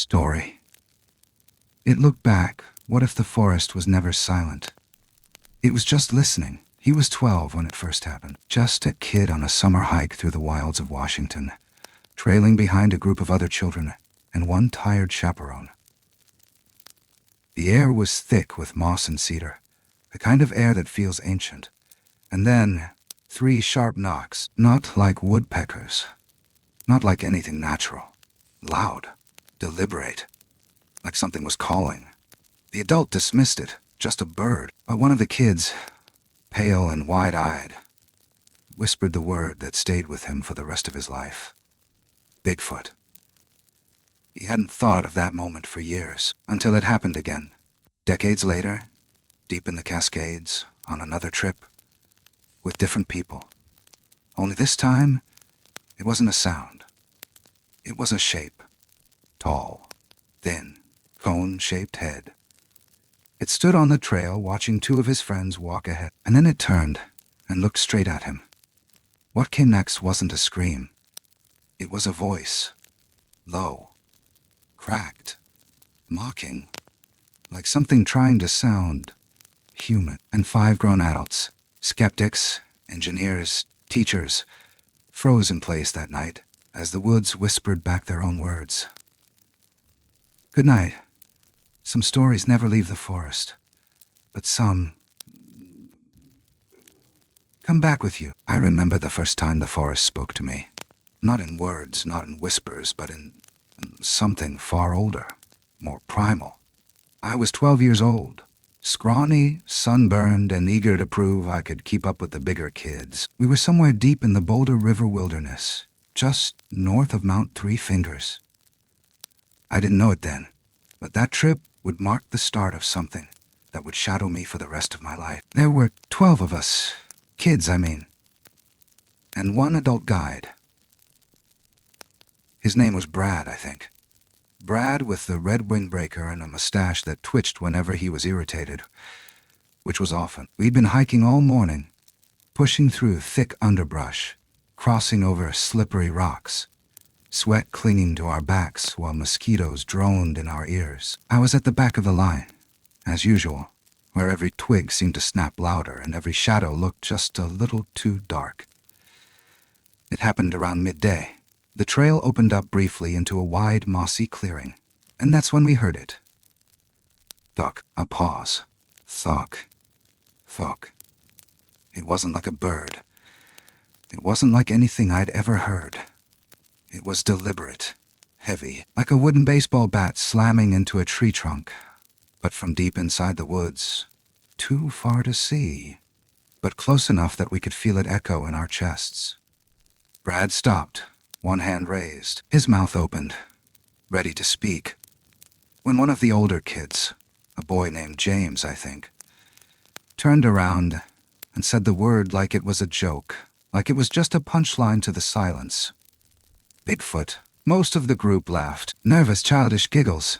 story. It looked back. What if the forest was never silent? It was just listening. He was 12 when it first happened. Just a kid on a summer hike through the wilds of Washington, trailing behind a group of other children and one tired chaperone. The air was thick with moss and cedar, the kind of air that feels ancient. And then 3 sharp knocks, not like woodpeckers, not like anything natural. Loud, deliberate, like something was calling. The adult dismissed it, just a bird, but one of the kids, pale and wide-eyed, whispered the word that stayed with him for the rest of his life. Bigfoot. He hadn't thought of that moment for years, until it happened again. Decades later, deep in the Cascades, on another trip, with different people. Only this time, it wasn't a sound. It was a shape. Tall, thin, cone-shaped head. It stood on the trail watching 2 of his friends walk ahead, and then it turned and looked straight at him. What came next wasn't a scream. It was a voice. Low. Cracked. Mocking. Like something trying to sound human. And 5 grown adults, skeptics, engineers, teachers, froze in place that night as the woods whispered back their own words. Good night. Some stories never leave the forest, but some come back with you. I remember the first time the forest spoke to me. Not in words, not in whispers, but in something far older, more primal. I was 12 years old, scrawny, sunburned, and eager to prove I could keep up with the bigger kids. We were somewhere deep in the Boulder River wilderness, just north of Mount Three Fingers. I didn't know it then, but that trip would mark the start of something that would shadow me for the rest of my life. There were 12 of us, kids I mean, and 1 adult guide. His name was Brad, I think. Brad with the red windbreaker and a mustache that twitched whenever he was irritated, which was often. We'd been hiking all morning, pushing through thick underbrush, crossing over slippery rocks, sweat clinging to our backs while mosquitoes droned in our ears. I was at the back of the line, as usual, where every twig seemed to snap louder and every shadow looked just a little too dark. It happened around midday. The trail opened up briefly into a wide, mossy clearing, and that's when we heard it. Thunk, a pause. Thunk, thunk. It wasn't like a bird. It wasn't like anything I'd ever heard. It was deliberate, heavy, like a wooden baseball bat slamming into a tree trunk, but from deep inside the woods, too far to see, but close enough that we could feel it echo in our chests. Brad stopped, 1 hand raised, his mouth opened, ready to speak, when one of the older kids, a boy named James, I think, turned around and said the word like it was a joke, like it was just a punchline to the silence. Bigfoot. Most of the group laughed, nervous, childish giggles,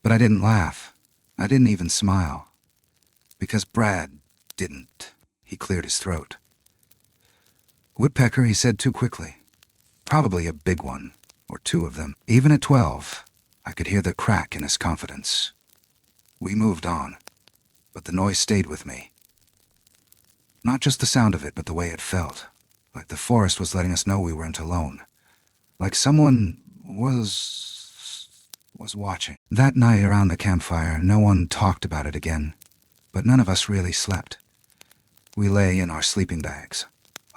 but I didn't laugh. I didn't even smile. Because Brad didn't. He cleared his throat. Woodpecker, he said too quickly. Probably a big one, or 2 of them. Even at 12, I could hear the crack in his confidence. We moved on, but the noise stayed with me. Not just the sound of it, but the way it felt. Like the forest was letting us know we weren't alone. Like someone was watching. That night around the campfire, no one talked about it again, but none of us really slept. We lay in our sleeping bags,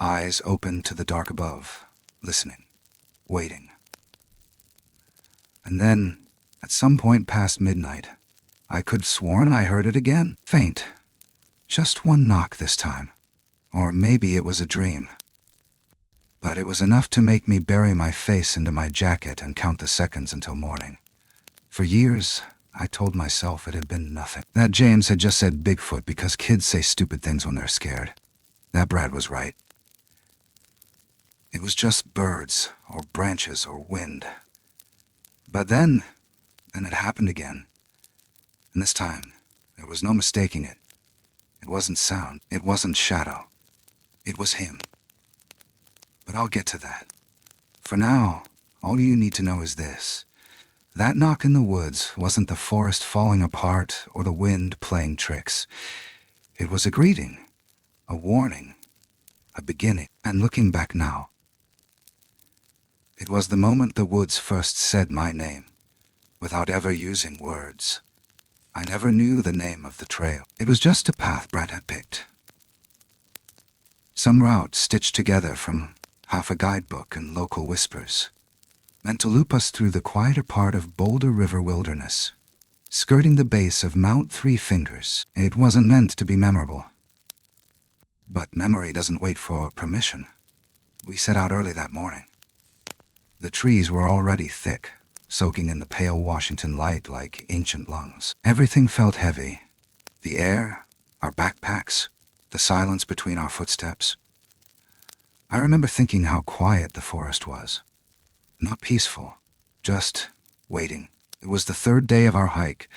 eyes open to the dark above, listening, waiting. And then, at some point past midnight, I could have sworn I heard it again. Faint. Just 1 knock this time. Or maybe it was a dream. But it was enough to make me bury my face into my jacket and count the seconds until morning. For years, I told myself it had been nothing. That James had just said Bigfoot because kids say stupid things when they're scared. That Brad was right. It was just birds, or branches, or wind. But then it happened again. And this time, there was no mistaking it. It wasn't sound. It wasn't shadow. It was him. But I'll get to that. For now, all you need to know is this. That knock in the woods wasn't the forest falling apart or the wind playing tricks. It was a greeting, a warning, a beginning. And looking back now, it was the moment the woods first said my name, without ever using words. I never knew the name of the trail. It was just a path Brad had picked. Some route stitched together from half a guidebook and local whispers, meant to loop us through the quieter part of Boulder River wilderness, skirting the base of Mount Three Fingers. It wasn't meant to be memorable. But memory doesn't wait for permission. We set out early that morning. The trees were already thick, soaking in the pale Washington light like ancient lungs. Everything felt heavy. The air, our backpacks, the silence between our footsteps. I remember thinking how quiet the forest was. Not peaceful, just waiting. It was the third day of our hike,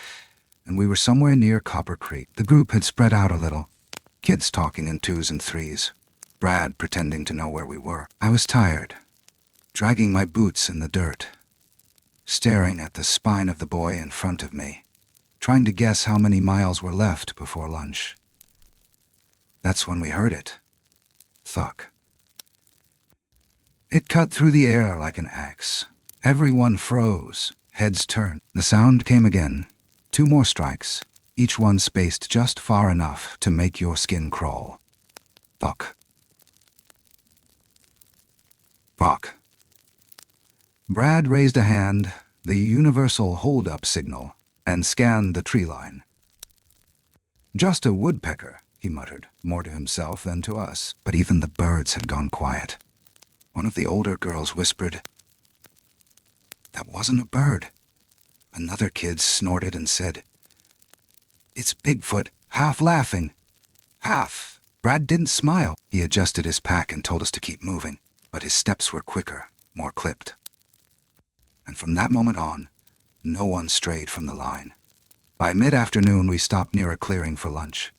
and we were somewhere near Copper Creek. The group had spread out a little, kids talking in twos and threes, Brad pretending to know where we were. I was tired, dragging my boots in the dirt, staring at the spine of the boy in front of me, trying to guess how many miles were left before lunch. That's when we heard it. Thunk. It cut through the air like an axe. Everyone froze, heads turned. The sound came again. 2 more strikes, each one spaced just far enough to make your skin crawl. Thunk. Thunk. Brad raised a hand, the universal hold-up signal, and scanned the tree line. Just a woodpecker, he muttered, more to himself than to us. But even the birds had gone quiet. One of the older girls whispered, "That wasn't a bird." Another kid snorted and said, "It's Bigfoot," half laughing. Half. Brad didn't smile. He adjusted his pack and told us to keep moving, but his steps were quicker, more clipped. And from that moment on, no one strayed from the line. By mid-afternoon, we stopped near a clearing for lunch.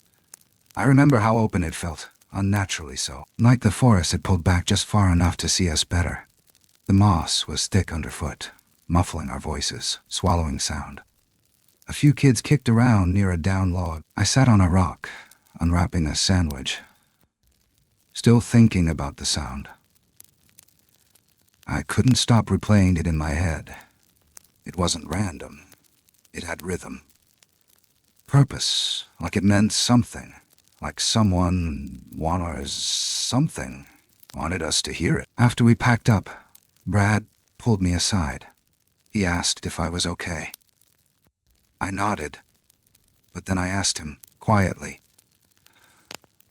I remember how open it felt, unnaturally so, like the forest had pulled back just far enough to see us better. The moss was thick underfoot, muffling our voices, swallowing sound. A few kids kicked around near a down log. I sat on a rock, unwrapping a sandwich, still thinking about the sound. I couldn't stop replaying it in my head. It wasn't random. It had rhythm. Purpose, like it meant something. Like someone wanted us to hear it. After we packed up, Brad pulled me aside. He asked if I was okay. I nodded, but then I asked him, quietly,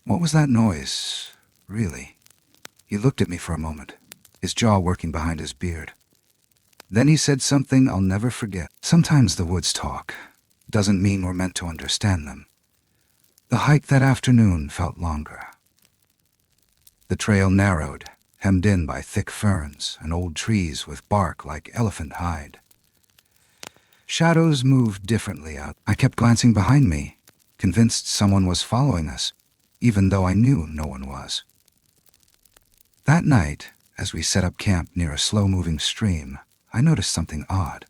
"What was that noise, really?" He looked at me for a moment, his jaw working behind his beard. Then he said something I'll never forget. Sometimes the woods talk. Doesn't mean we're meant to understand them. The hike that afternoon felt longer. The trail narrowed, hemmed in by thick ferns and old trees with bark like elephant hide. Shadows moved differently out. I kept glancing behind me, convinced someone was following us, even though I knew no one was. That night, as we set up camp near a slow-moving stream, I noticed something odd.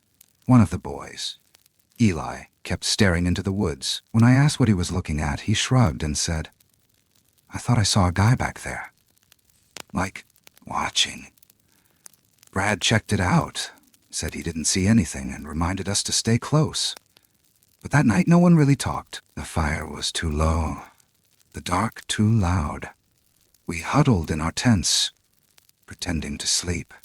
One of the boys, Eli, kept staring into the woods. When I asked what he was looking at, he shrugged and said, "I thought I saw a guy back there. Like, watching." Brad checked it out, said he didn't see anything, and reminded us to stay close. But that night no one really talked. The fire was too low, the dark too loud. We huddled in our tents, pretending to sleep.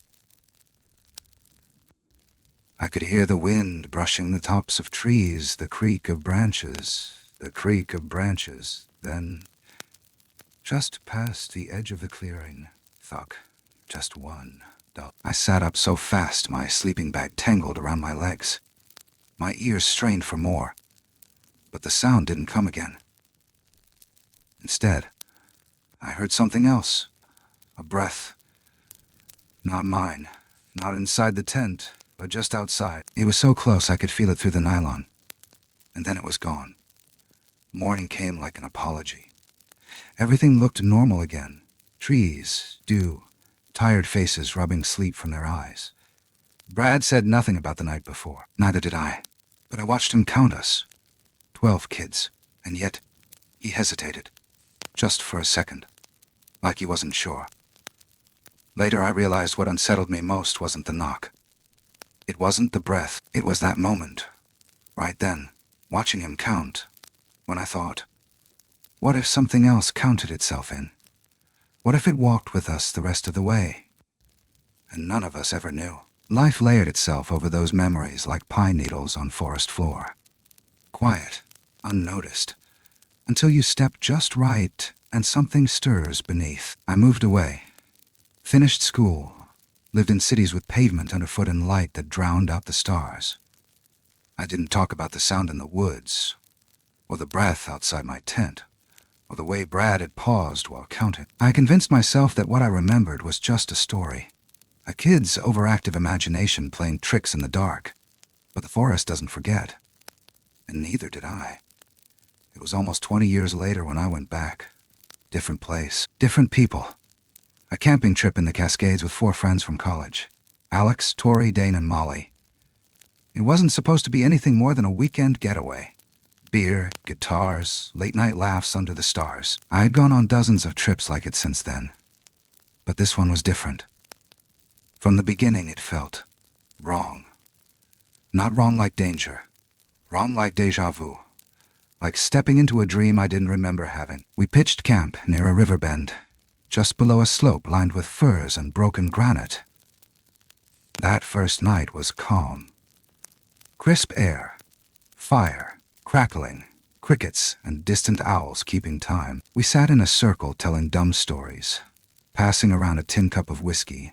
I could hear the wind brushing the tops of trees, the creak of branches, then, just past the edge of the clearing, thunk, just one. I sat up so fast my sleeping bag tangled around my legs. My ears strained for more, but the sound didn't come again. Instead, I heard something else, a breath. Not mine, not inside the tent, but just outside. It was so close I could feel it through the nylon. And then it was gone. Morning came like an apology. Everything looked normal again. Trees, dew, tired faces rubbing sleep from their eyes. Brad said nothing about the night before. Neither did I. But I watched him count us. 12 kids. And yet, he hesitated. Just for a second. Like he wasn't sure. Later I realized what unsettled me most wasn't the knock. It wasn't the breath. It was that moment. Right then, watching him count. When I thought, what if something else counted itself in? What if it walked with us the rest of the way? And none of us ever knew. Life layered itself over those memories like pine needles on forest floor. Quiet, unnoticed, until you step just right and something stirs beneath. I moved away, finished school, lived in cities with pavement underfoot and light that drowned out the stars. I didn't talk about the sound in the woods, or the breath outside my tent, or the way Brad had paused while counting. I convinced myself that what I remembered was just a story. A kid's overactive imagination playing tricks in the dark. But the forest doesn't forget. And neither did I. It was almost 20 years later when I went back. Different place, different people. A camping trip in the Cascades with 4 friends from college. Alex, Tori, Dane, and Molly. It wasn't supposed to be anything more than a weekend getaway. Beer, guitars, late-night laughs under the stars. I had gone on dozens of trips like it since then. But this one was different. From the beginning it felt wrong. Not wrong like danger. Wrong like déjà vu. Like stepping into a dream I didn't remember having. We pitched camp near a river bend, just below a slope lined with firs and broken granite. That first night was calm. Crisp air, fire, crackling, crickets, and distant owls keeping time. We sat in a circle telling dumb stories, passing around a tin cup of whiskey,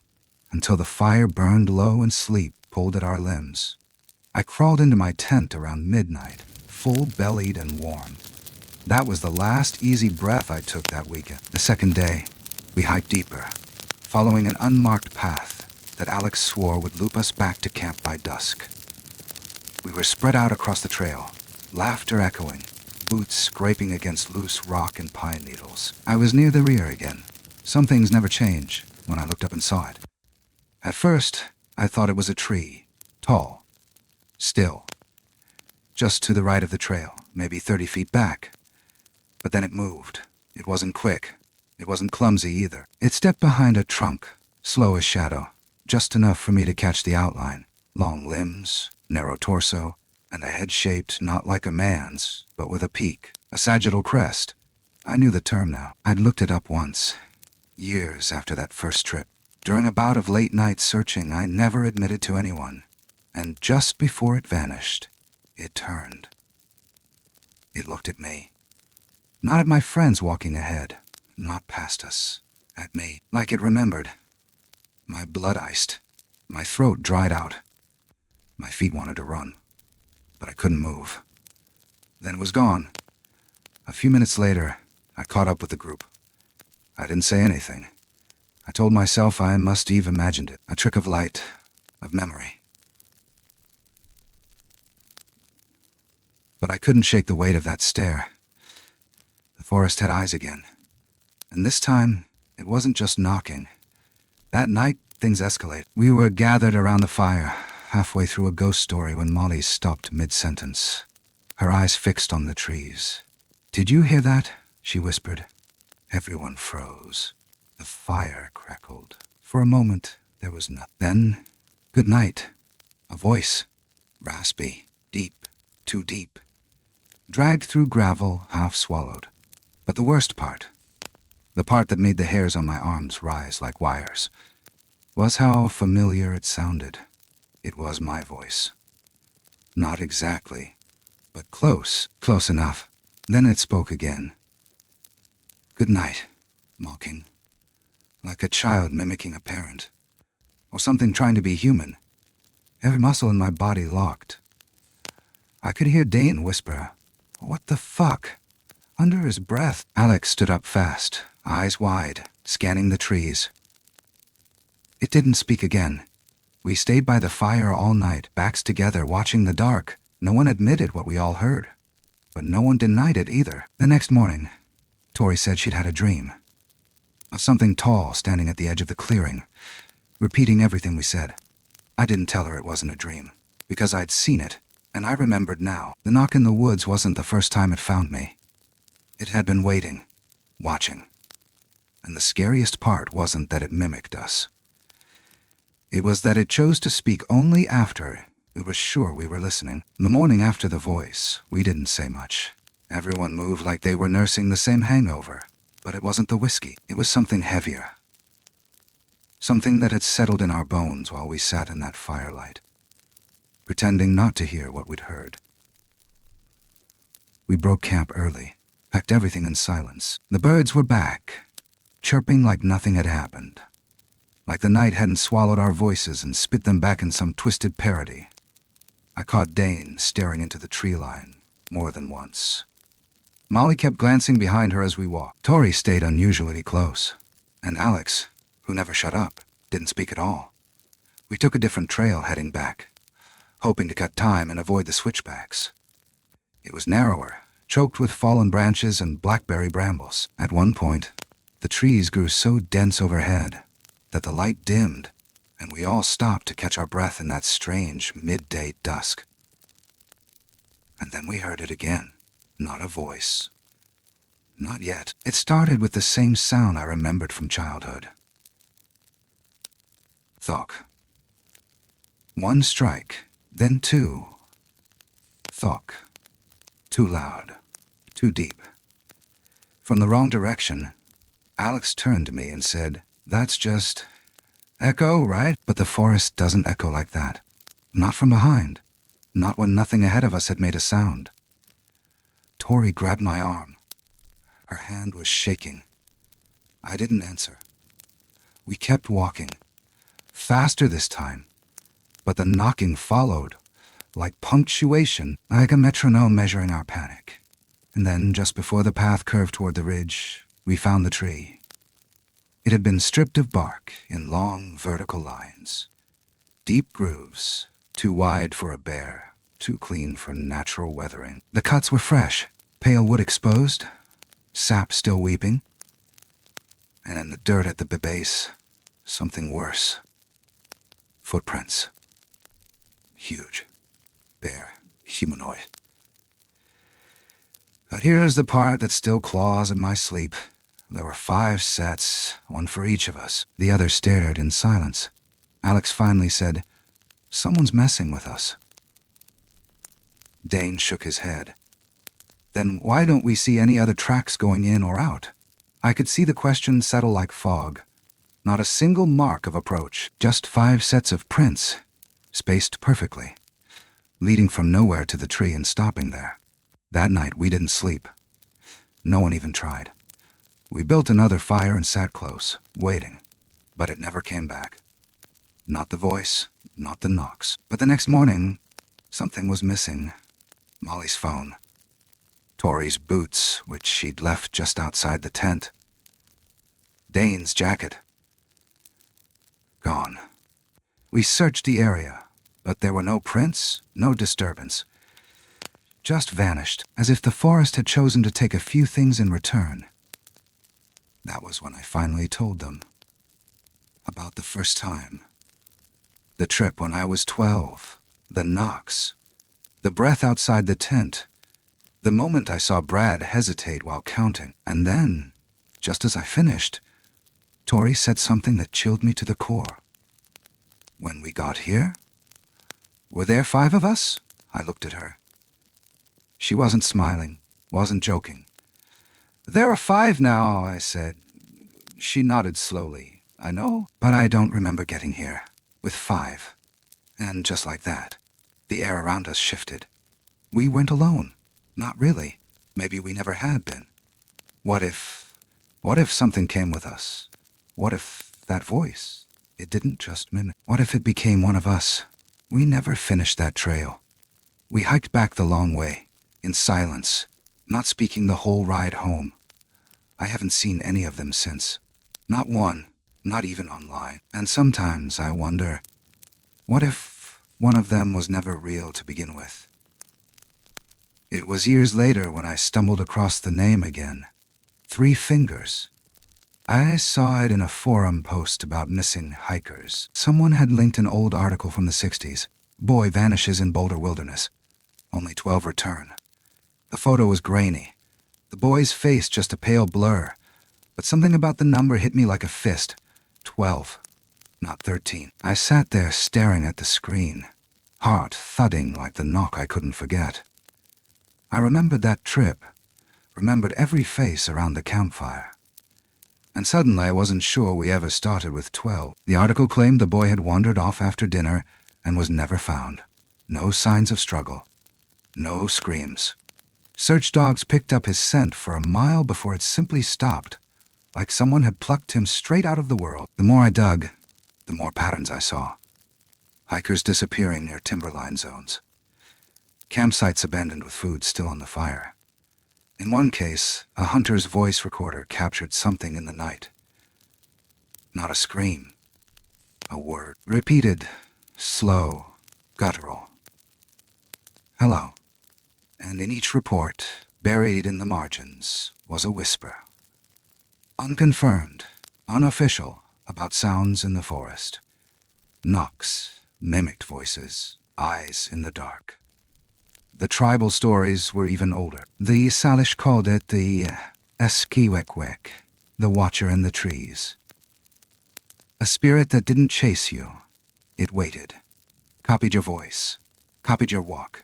until the fire burned low and sleep pulled at our limbs. I crawled into my tent around midnight, full-bellied and warm. That was the last easy breath I took that weekend. The second day, we hiked deeper, following an unmarked path that Alex swore would loop us back to camp by dusk. We were spread out across the trail, laughter echoing, boots scraping against loose rock and pine needles. I was near the rear again. Some things never change when I looked up and saw it. At first, I thought it was a tree, tall, still, just to the right of the trail, maybe 30 feet back. But then it moved. It wasn't quick. It wasn't clumsy either. It stepped behind a trunk, slow as shadow, just enough for me to catch the outline. Long limbs, narrow torso, and a head shaped not like a man's, but with a peak, a sagittal crest. I knew the term now. I'd looked it up once, years after that first trip. During a bout of late-night searching I never admitted to anyone, and just before it vanished, it turned. It looked at me. Not at my friends walking ahead, not past us, at me, like it remembered. My blood iced, my throat dried out. My feet wanted to run, but I couldn't move. Then it was gone. A few minutes later, I caught up with the group. I didn't say anything. I told myself I must have imagined it, a trick of light, of memory. But I couldn't shake the weight of that stare. The forest had eyes again. And this time, it wasn't just knocking. That night, things escalated. We were gathered around the fire, halfway through a ghost story when Molly stopped mid-sentence, her eyes fixed on the trees. "Did you hear that?" she whispered. Everyone froze. The fire crackled. For a moment, there was nothing. Then, "Good night." A voice, raspy, deep, too deep, dragged through gravel, half swallowed. But the worst part, the part that made the hairs on my arms rise like wires, was how familiar it sounded. It was my voice. Not exactly, but close enough. Then it spoke again. "Good night," mocking. Like a child mimicking a parent, or something trying to be human. Every muscle in my body locked. I could hear Dane whisper, "What the fuck?" Under his breath. Alex stood up fast, eyes wide, scanning the trees. It didn't speak again. We stayed by the fire all night, backs together, watching the dark. No one admitted what we all heard, but no one denied it either. The next morning, Tori said she'd had a dream of something tall standing at the edge of the clearing, repeating everything we said. I didn't tell her it wasn't a dream, because I'd seen it, and I remembered now. The knock in the woods wasn't the first time it found me. It had been waiting, watching. And the scariest part wasn't that it mimicked us. It was that it chose to speak only after it was sure we were listening. The morning after the voice, we didn't say much. Everyone moved like they were nursing the same hangover. But it wasn't the whiskey. It was something heavier. Something that had settled in our bones while we sat in that firelight, pretending not to hear what we'd heard. We broke camp early, packed everything in silence. The birds were back, chirping like nothing had happened, like the night hadn't swallowed our voices and spit them back in some twisted parody. I caught Dane staring into the tree line more than once. Molly kept glancing behind her as we walked. Tori stayed unusually close, and Alex, who never shut up, didn't speak at all. We took a different trail heading back, hoping to cut time and avoid the switchbacks. It was narrower, choked with fallen branches and blackberry brambles. At one point, the trees grew so dense overhead that the light dimmed, and we all stopped to catch our breath in that strange midday dusk. And then we heard it again. Not a voice. Not yet. It started with the same sound I remembered from childhood. Thok. One strike, then two. Thok. Too loud. Too deep. From the wrong direction, Alex turned to me and said, "That's just echo, right?" But the forest doesn't echo like that. Not from behind. Not when nothing ahead of us had made a sound. Tori grabbed my arm. Her hand was shaking. I didn't answer. We kept walking. Faster this time. But the knocking followed, like punctuation, like a metronome measuring our panic. And then, just before the path curved toward the ridge, we found the tree. It had been stripped of bark in long, vertical lines. Deep grooves, too wide for a bear, too clean for natural weathering. The cuts were fresh, pale wood exposed, sap still weeping. And in the dirt at the base, something worse. Footprints. Huge. Bare. Humanoid. But here's the part that still claws at my sleep. There were 5 sets, one for each of us. The others stared in silence. Alex finally said, "Someone's messing with us." Dane shook his head. "Then why don't we see any other tracks going in or out?" I could see the question settle like fog. Not a single mark of approach, just 5 sets of prints, spaced perfectly, leading from nowhere to the tree and stopping there. That night we didn't sleep. No one even tried. We built another fire and sat close, waiting, but it never came back. Not the voice, not the knocks. But the next morning, something was missing. Molly's phone. Tori's boots, which she'd left just outside the tent. Dane's jacket. Gone. We searched the area, but there were no prints, no disturbance. Just vanished, as if the forest had chosen to take a few things in return. That was when I finally told them about the first time. The trip when I was 12, the knocks, the breath outside the tent, the moment I saw Brad hesitate while counting, and then, just as I finished, Tori said something that chilled me to the core. "When we got here? Were there 5 of us?" I looked at her. She wasn't smiling, wasn't joking. "There are 5 now," I said. She nodded slowly. "I know, but I don't remember getting here with 5. And just like that, the air around us shifted. We weren't alone. Not really. Maybe we never had been. What if something came with us? What if that voice, it didn't just mimic? What if it became one of us? We never finished that trail. We hiked back the long way, in silence, not speaking the whole ride home. I haven't seen any of them since. Not one, not even online. And sometimes I wonder, what if one of them was never real to begin with? It was years later when I stumbled across the name again. 3 Fingers. I saw it in a forum post about missing hikers. Someone had linked an old article from the 60s. Boy vanishes in Boulder Wilderness. Only 12 return. The photo was grainy. The boy's face just a pale blur. But something about the number hit me like a fist. 12, not 13. I sat there staring at the screen, heart thudding like the knock I couldn't forget. I remembered that trip, remembered every face around the campfire. And suddenly I wasn't sure we ever started with 12. The article claimed the boy had wandered off after dinner and was never found. No signs of struggle. No screams. Search dogs picked up his scent for a mile before it simply stopped, like someone had plucked him straight out of the world. The more I dug, the more patterns I saw. Hikers disappearing near timberline zones. Campsites abandoned with food still on the fire. In one case, a hunter's voice recorder captured something in the night. Not a scream. A word. Repeated, slow, guttural. Hello. And in each report, buried in the margins, was a whisper. Unconfirmed, unofficial, about sounds in the forest. Knocks, mimicked voices, eyes in the dark. The tribal stories were even older. The Salish called it the Eskiwekwek, the watcher in the trees. A spirit that didn't chase you. It waited. Copied your voice. Copied your walk.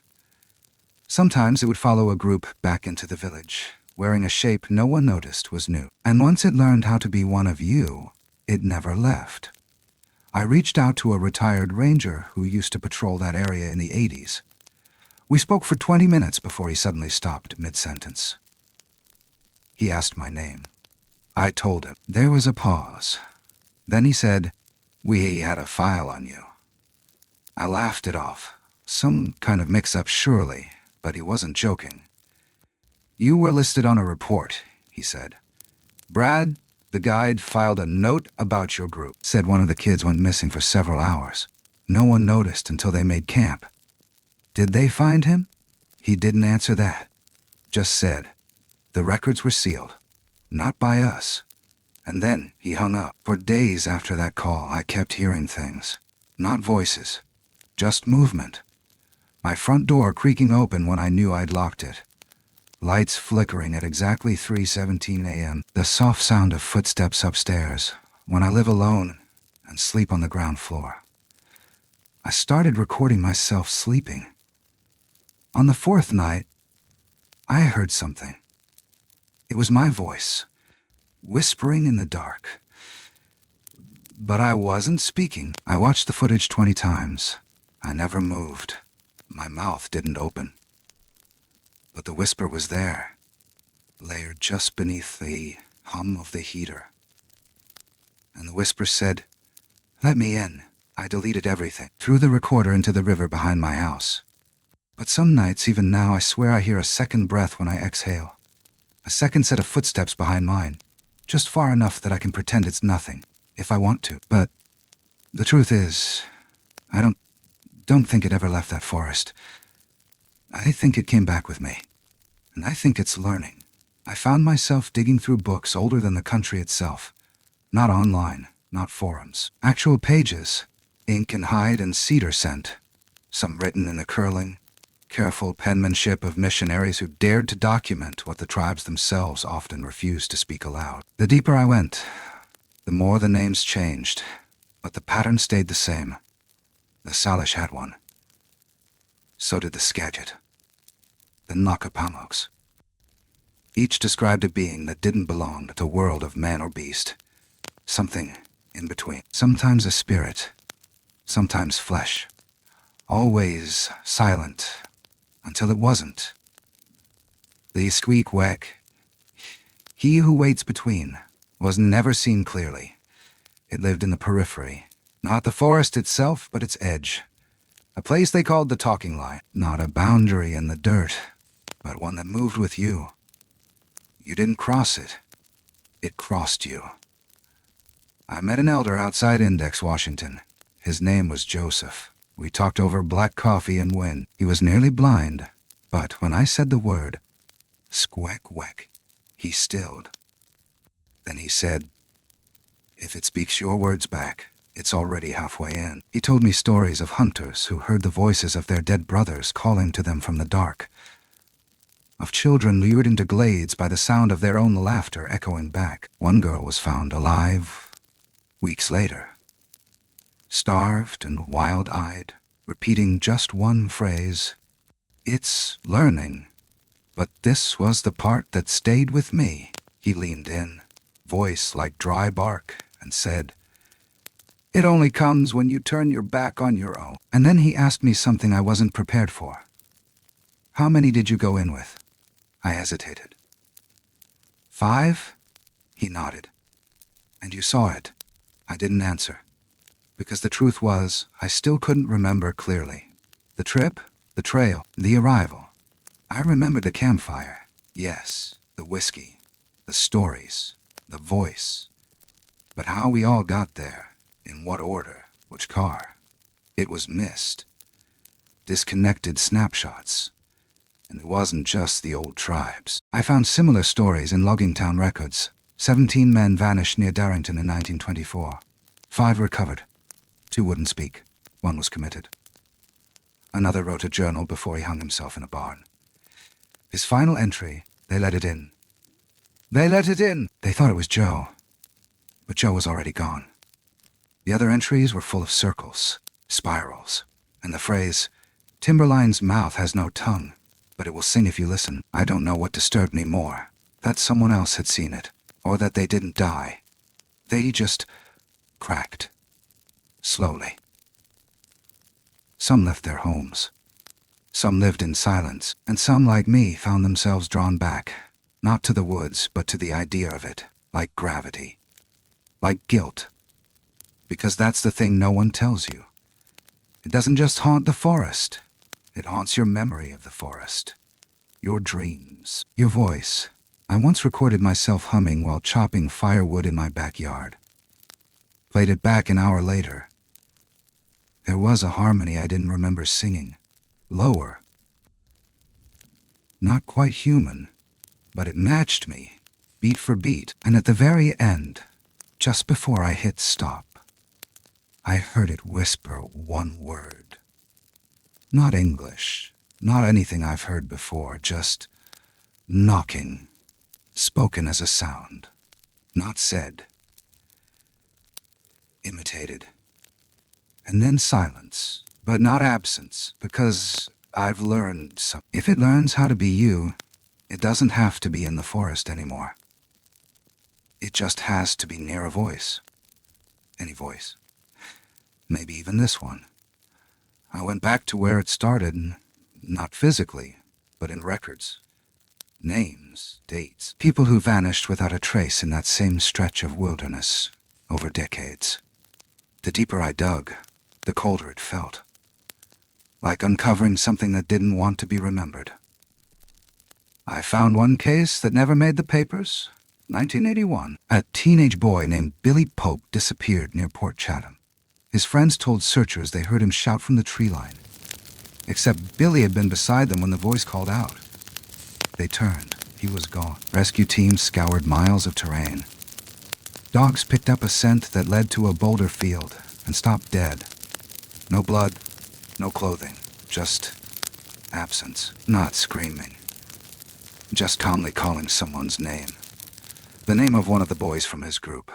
Sometimes it would follow a group back into the village, wearing a shape no one noticed was new. And once it learned how to be one of you, it never left. I reached out to a retired ranger who used to patrol that area in the 80s. We spoke for 20 minutes before he suddenly stopped mid-sentence. He asked my name. I told him. There was a pause. Then he said, "We had a file on you." I laughed it off. Some kind of mix-up surely, but he wasn't joking. "You were listed on a report," he said. "Brad, the guide, filed a note about your group. Said one of the kids went missing for several hours. No one noticed until they made camp. Did they find him?" He didn't answer that. Just said, "The records were sealed. Not by us." And then he hung up. For days after that call, I kept hearing things. Not voices. Just movement. My front door creaking open when I knew I'd locked it. Lights flickering at exactly 3:17 a.m. The soft sound of footsteps upstairs when I live alone and sleep on the ground floor. I started recording myself sleeping. On the 4th night, I heard something. It was my voice, whispering in the dark. But I wasn't speaking. I watched the footage 20 times. I never moved. My mouth didn't open. But the whisper was there, layered just beneath the hum of the heater. And the whisper said, "Let me in." I deleted everything, threw the recorder into the river behind my house. But some nights, even now, I swear I hear a second breath when I exhale. A second set of footsteps behind mine, just far enough that I can pretend it's nothing, if I want to. But the truth is, I don't think it ever left that forest. I think it came back with me, and I think it's learning. I found myself digging through books older than the country itself. Not online, not forums. Actual pages, ink and hide and cedar scent. Some written in the curling, careful penmanship of missionaries who dared to document what the tribes themselves often refused to speak aloud. The deeper I went, the more the names changed, but the pattern stayed the same. The Salish had one. So did the Skagit. The Nakapamoks. Each described a being that didn't belong to the world of man or beast. Something in between. Sometimes a spirit, sometimes flesh. Always silent, until it wasn't. The Squeak-Weck, he who waits between, was never seen clearly. It lived in the periphery, not the forest itself, but its edge. A place they called the talking line. Not a boundary in the dirt, but one that moved with you. You didn't cross it. It crossed you. I met an elder outside Index, Washington. His name was Joseph. We talked over black coffee and wind. He was nearly blind, but when I said the word, "Squeck-weck," he stilled. Then he said, If it speaks your words back, it's already halfway in. He told me stories of hunters who heard the voices of their dead brothers calling to them from the dark, of children lured into glades by the sound of their own laughter echoing back. One girl was found alive weeks later, starved and wild-eyed, repeating just one phrase, "It's learning." But this was the part that stayed with me. He leaned in, voice like dry bark, and said, "It only comes when you turn your back on your own." And then he asked me something I wasn't prepared for. "How many did you go in with?" I hesitated. 5? He nodded. "And you saw it?" I didn't answer, because the truth was, I still couldn't remember clearly. The trip, the trail, the arrival. I remembered the campfire, yes, the whiskey, the stories, the voice. But how we all got there, in what order, which car, it was missed. Disconnected snapshots. And it wasn't just the old tribes. I found similar stories in logging town records. 17 men vanished near Darrington in 1924. 5 recovered. 2 wouldn't speak. 1 was committed. Another wrote a journal before he hung himself in a barn. His final entry, "They let it in. They let it in!" They thought it was Joe. But Joe was already gone. The other entries were full of circles, spirals, and the phrase, "Timberline's mouth has no tongue, but it will sing if you listen." I don't know what disturbed me more, that someone else had seen it, or that they didn't die. They just cracked. Slowly. Some left their homes. Some lived in silence, and some, like me, found themselves drawn back, not to the woods, but to the idea of it, like gravity, like guilt. Because that's the thing no one tells you. It doesn't just haunt the forest. It haunts your memory of the forest, your dreams, your voice. I once recorded myself humming while chopping firewood in my backyard. Played it back an hour later. There was a harmony I didn't remember singing. Lower. Not quite human, but it matched me, beat for beat. And at the very end, just before I hit stop, I heard it whisper one word. Not English, not anything I've heard before, just knocking, spoken as a sound, not said, imitated. And then silence, but not absence, because I've learned something. If it learns how to be you, it doesn't have to be in the forest anymore. It just has to be near a voice. Any voice. Maybe even this one. I went back to where it started, not physically, but in records. Names, dates, people who vanished without a trace in that same stretch of wilderness over decades. The deeper I dug, the colder it felt. Like uncovering something that didn't want to be remembered. I found one case that never made the papers. 1981. A teenage boy named Billy Pope disappeared near Port Chatham. His friends told searchers they heard him shout from the tree line. Except Billy had been beside them when the voice called out. They turned. He was gone. Rescue teams scoured miles of terrain. Dogs picked up a scent that led to a boulder field and stopped dead. No blood, no clothing, just absence. Not screaming. Just calmly calling someone's name. The name of one of the boys from his group.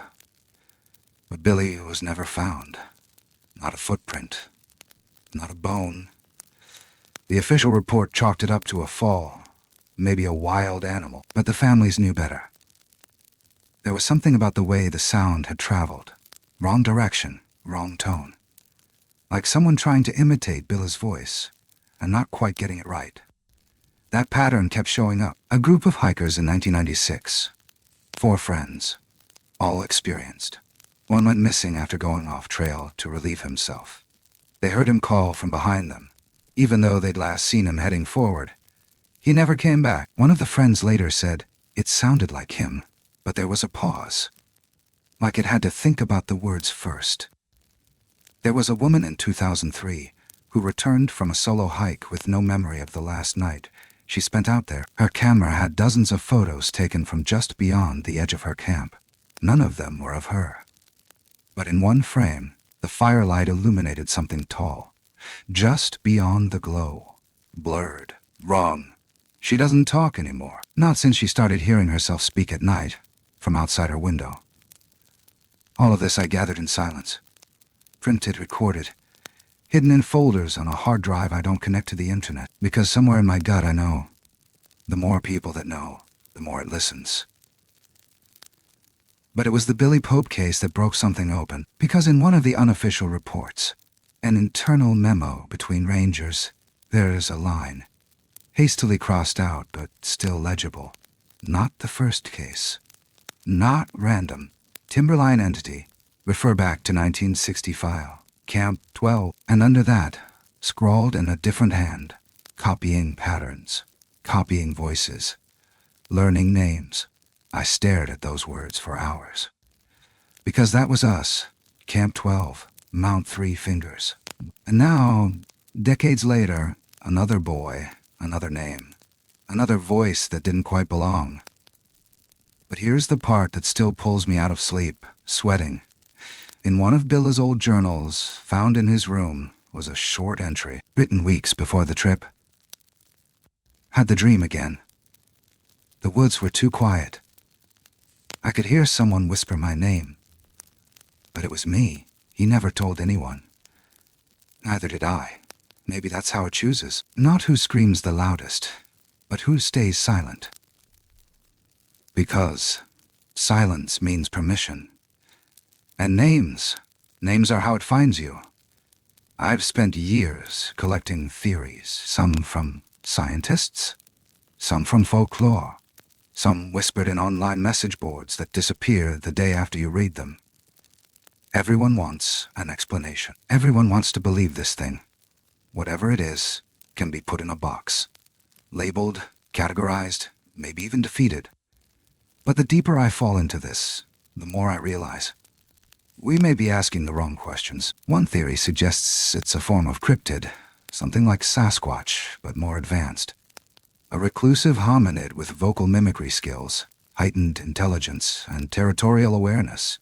But Billy was never found. Not a footprint. Not a bone. The official report chalked it up to a fall. Maybe a wild animal. But the families knew better. There was something about the way the sound had traveled. Wrong direction, wrong tone. Like someone trying to imitate Billy's voice, and not quite getting it right. That pattern kept showing up. A group of hikers in 1996. 4 friends. All experienced. One went missing after going off trail to relieve himself. They heard him call from behind them, even though they'd last seen him heading forward. He never came back. One of the friends later said it sounded like him, but there was a pause. Like it had to think about the words first. There was a woman in 2003 who returned from a solo hike with no memory of the last night she spent out there. Her camera had dozens of photos taken from just beyond the edge of her camp. None of them were of her. But in one frame, the firelight illuminated something tall, just beyond the glow. Blurred. Wrong. She doesn't talk anymore. Not since she started hearing herself speak at night, from outside her window. All of this I gathered in silence. Printed, recorded, hidden in folders on a hard drive I don't connect to the internet, because somewhere in my gut I know, the more people that know, the more it listens. But it was the Billy Pope case that broke something open, because in one of the unofficial reports, an internal memo between rangers, there's a line, hastily crossed out but still legible. Not the first case. Not random. Timberline entity. Refer back to 1960 file. Camp 12. And under that, scrawled in a different hand, copying patterns, copying voices, learning names. I stared at those words for hours. Because that was us. Camp 12. Mount 3 Fingers. And now, decades later, another boy, another name, another voice that didn't quite belong. But here's the part that still pulls me out of sleep, sweating. In one of Billa's old journals, found in his room, was a short entry, written weeks before the trip. Had the dream again. The woods were too quiet. I could hear someone whisper my name. But it was me. He never told anyone. Neither did I. Maybe that's how it chooses. Not who screams the loudest, but who stays silent. Because silence means permission. And names are how it finds you. I've spent years collecting theories, some from scientists, some from folklore, some whispered in online message boards that disappear the day after you read them. Everyone wants an explanation. Everyone wants to believe this thing. Whatever it is, can be put in a box. Labeled, categorized, maybe even defeated. But the deeper I fall into this, the more I realize. We may be asking the wrong questions. One theory suggests it's a form of cryptid, something like Sasquatch, but more advanced. A reclusive hominid with vocal mimicry skills, heightened intelligence, and territorial awareness.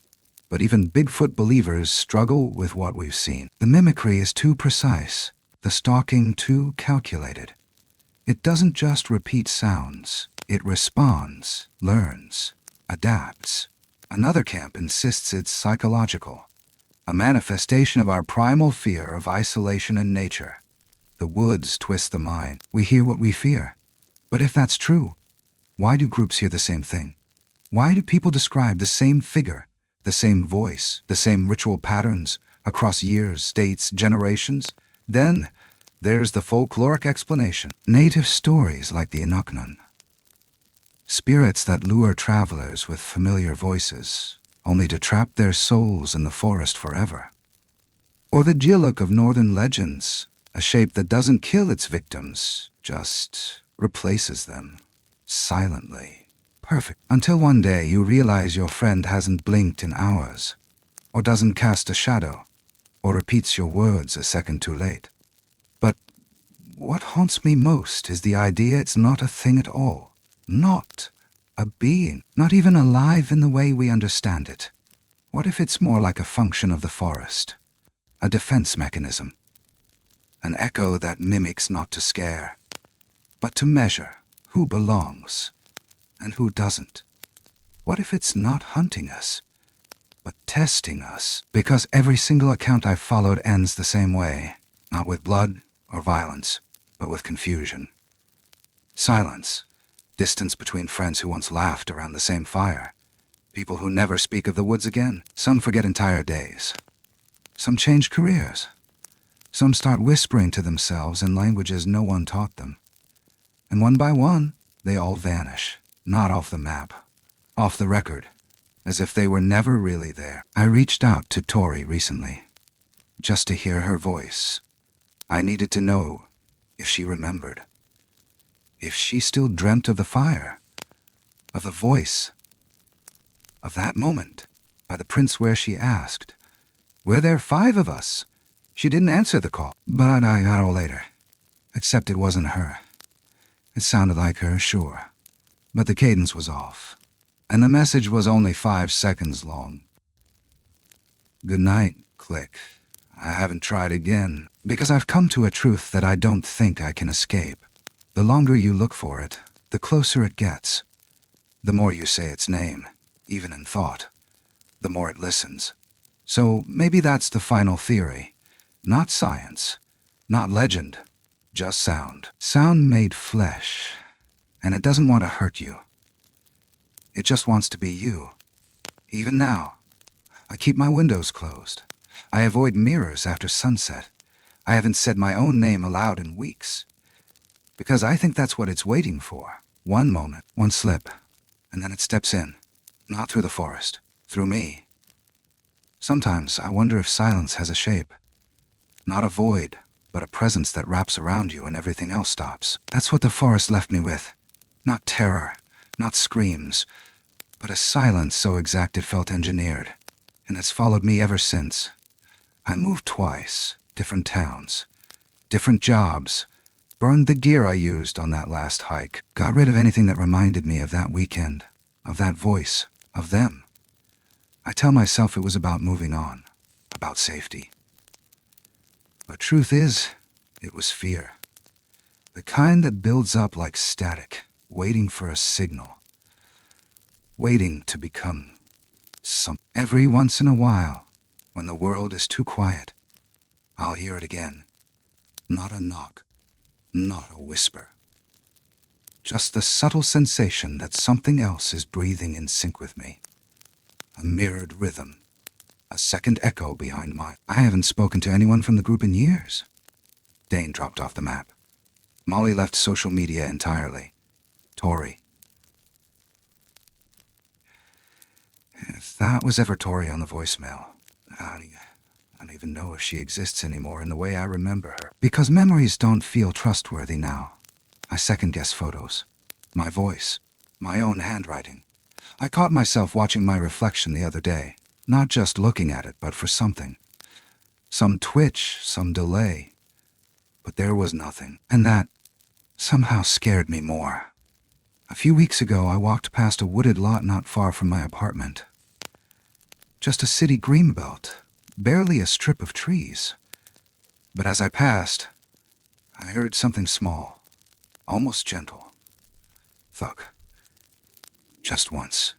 But even Bigfoot believers struggle with what we've seen. The mimicry is too precise, the stalking too calculated. It doesn't just repeat sounds, it responds, learns, adapts. Another camp insists it's psychological, a manifestation of our primal fear of isolation and nature. The woods twist the mind. We hear what we fear. But if that's true, why do groups hear the same thing? Why do people describe the same figure, the same voice, the same ritual patterns across years, states, generations? Then there's the folkloric explanation. Native stories like the Inuknun. Spirits that lure travelers with familiar voices, only to trap their souls in the forest forever. Or the Jiluk of northern legends, a shape that doesn't kill its victims, just replaces them, silently. Perfect. Until one day you realize your friend hasn't blinked in hours, or doesn't cast a shadow, or repeats your words a second too late. But what haunts me most is the idea it's not a thing at all. Not a being, not even alive in the way we understand it. What if it's more like a function of the forest, a defense mechanism, an echo that mimics not to scare, but to measure who belongs and who doesn't? What if it's not hunting us, but testing us? Because every single account I've followed ends the same way, not with blood or violence, but with confusion. Silence. Distance between friends who once laughed around the same fire. People who never speak of the woods again. Some forget entire days. Some change careers. Some start whispering to themselves in languages no one taught them. And one by one, they all vanish. Not off the map. Off the record. As if they were never really there. I reached out to Tori recently, just to hear her voice. I needed to know if she remembered. If she still dreamt of the fire, of the voice, of that moment by the prince where she asked, "Were there 5 of us?" She didn't answer the call, but I got her later. Except it wasn't her. It sounded like her, sure, but the cadence was off, and the message was only 5 seconds long. Good night, click. I haven't tried again, because I've come to a truth that I don't think I can escape. The longer you look for it, the closer it gets. The more you say its name, even in thought, the more it listens. So maybe that's the final theory. Not science, not legend, just sound. Sound made flesh, and it doesn't want to hurt you. It just wants to be you. Even now, I keep my windows closed. I avoid mirrors after sunset. I haven't said my own name aloud in weeks. Because I think that's what it's waiting for. One moment, one slip, and then it steps in. Not through the forest, through me. Sometimes I wonder if silence has a shape. Not a void, but a presence that wraps around you and everything else stops. That's what the forest left me with. Not terror, not screams, but a silence so exact it felt engineered. And it's followed me ever since. I moved twice, different towns, different jobs, burned the gear I used on that last hike, got rid of anything that reminded me of that weekend, of that voice, of them. I tell myself it was about moving on, about safety. But truth is, it was fear. The kind that builds up like static, waiting for a signal. Waiting to become something. Every once in a while, when the world is too quiet, I'll hear it again. Not a knock, not a whisper. Just the subtle sensation that something else is breathing in sync with me. A mirrored rhythm, a second echo behind mine. I haven't spoken to anyone from the group in years. Dane dropped off the map. Molly left social media entirely. Tori. If that was ever Tori on the voicemail, I don't even know if she exists anymore in the way I remember her. Because memories don't feel trustworthy now. I second-guess photos. My voice. My own handwriting. I caught myself watching my reflection the other day. Not just looking at it, but for something. Some twitch, some delay. But there was nothing. And that somehow scared me more. A few weeks ago, I walked past a wooded lot not far from my apartment. Just a city greenbelt, barely a strip of trees. But as I passed, I heard something small, almost gentle. Thug. Just once.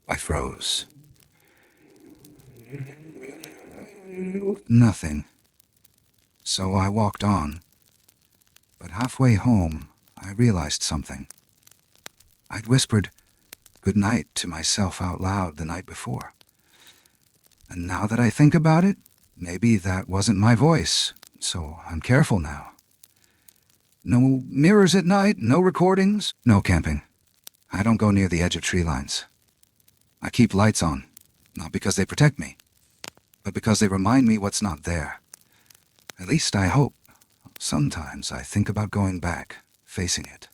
I froze. Nothing. So I walked on. But halfway home, I realized something. I'd whispered good night to myself out loud the night before. And now that I think about it, maybe that wasn't my voice, so I'm careful now. No mirrors at night, no recordings, no camping. I don't go near the edge of tree lines. I keep lights on, not because they protect me, but because they remind me what's not there. At least I hope. Sometimes I think about going back, facing it,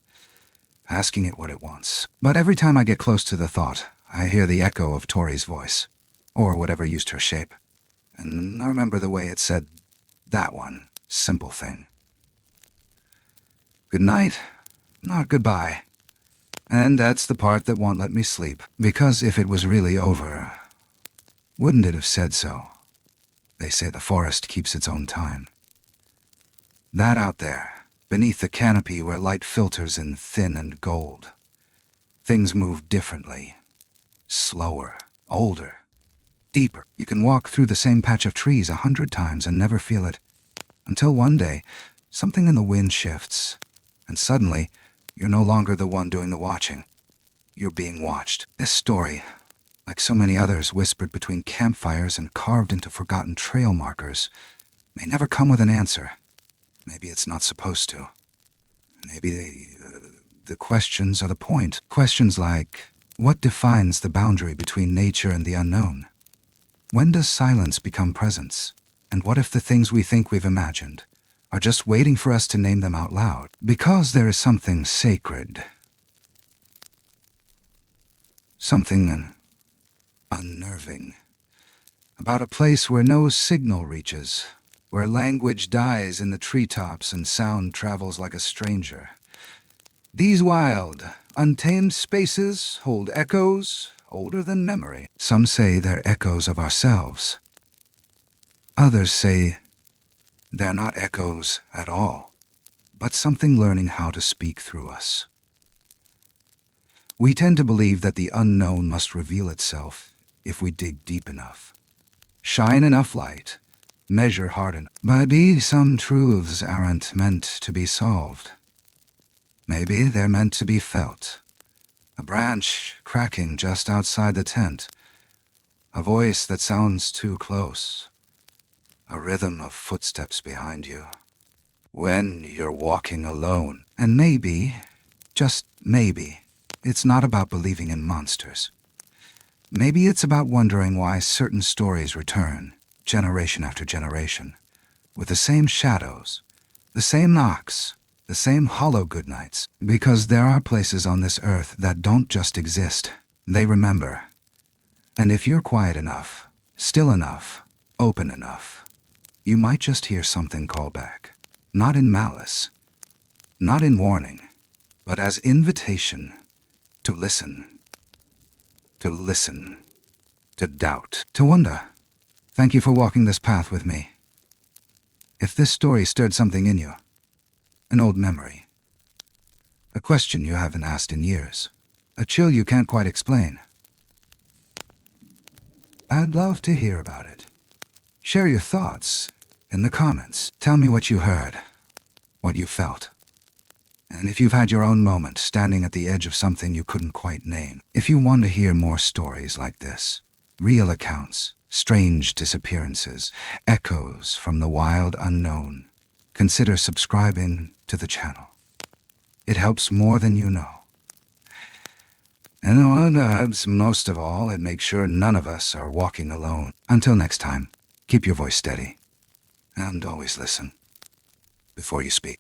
asking it what it wants. But every time I get close to the thought, I hear the echo of Tori's voice, or whatever used her shape. And I remember the way it said, that one, simple thing. Good night, not goodbye. And that's the part that won't let me sleep. Because if it was really over, wouldn't it have said so? They say the forest keeps its own time. That out there, beneath the canopy where light filters in thin and gold. Things move differently. Slower, older, deeper. You can walk through the same patch of trees 100 times and never feel it. Until one day, something in the wind shifts, and suddenly, you're no longer the one doing the watching. You're being watched. This story, like so many others whispered between campfires and carved into forgotten trail markers, may never come with an answer. Maybe it's not supposed to. Maybe the questions are the point. Questions like, what defines the boundary between nature and the unknown? When does silence become presence? And what if the things we think we've imagined are just waiting for us to name them out loud? Because there is something sacred, something unnerving, about a place where no signal reaches, where language dies in the treetops and sound travels like a stranger. These wild, untamed spaces hold echoes, older than memory. Some say they're echoes of ourselves. Others say they're not echoes at all, but something learning how to speak through us. We tend to believe that the unknown must reveal itself if we dig deep enough, shine enough light, measure hard enough. But maybe some truths aren't meant to be solved. Maybe they're meant to be felt. A branch cracking just outside the tent, a voice that sounds too close, a rhythm of footsteps behind you when you're walking alone. And maybe, just maybe, it's not about believing in monsters. Maybe it's about wondering why certain stories return, generation after generation, with the same shadows, the same knocks, the same hollow goodnights. Because there are places on this earth that don't just exist, they remember. And if you're quiet enough, still enough, open enough, you might just hear something call back. Not in malice, not in warning, but as invitation to listen, to doubt, to wonder. Thank you for walking this path with me. If this story stirred something in you, an old memory, a question you haven't asked in years, a chill you can't quite explain, I'd love to hear about it. Share your thoughts in the comments. Tell me what you heard, what you felt. And if you've had your own moment standing at the edge of something you couldn't quite name. If you want to hear more stories like this, real accounts, strange disappearances, echoes from the wild unknown, consider subscribing to the channel. It helps more than you know. And most of all, it makes sure none of us are walking alone. Until next time, keep your voice steady and always listen before you speak.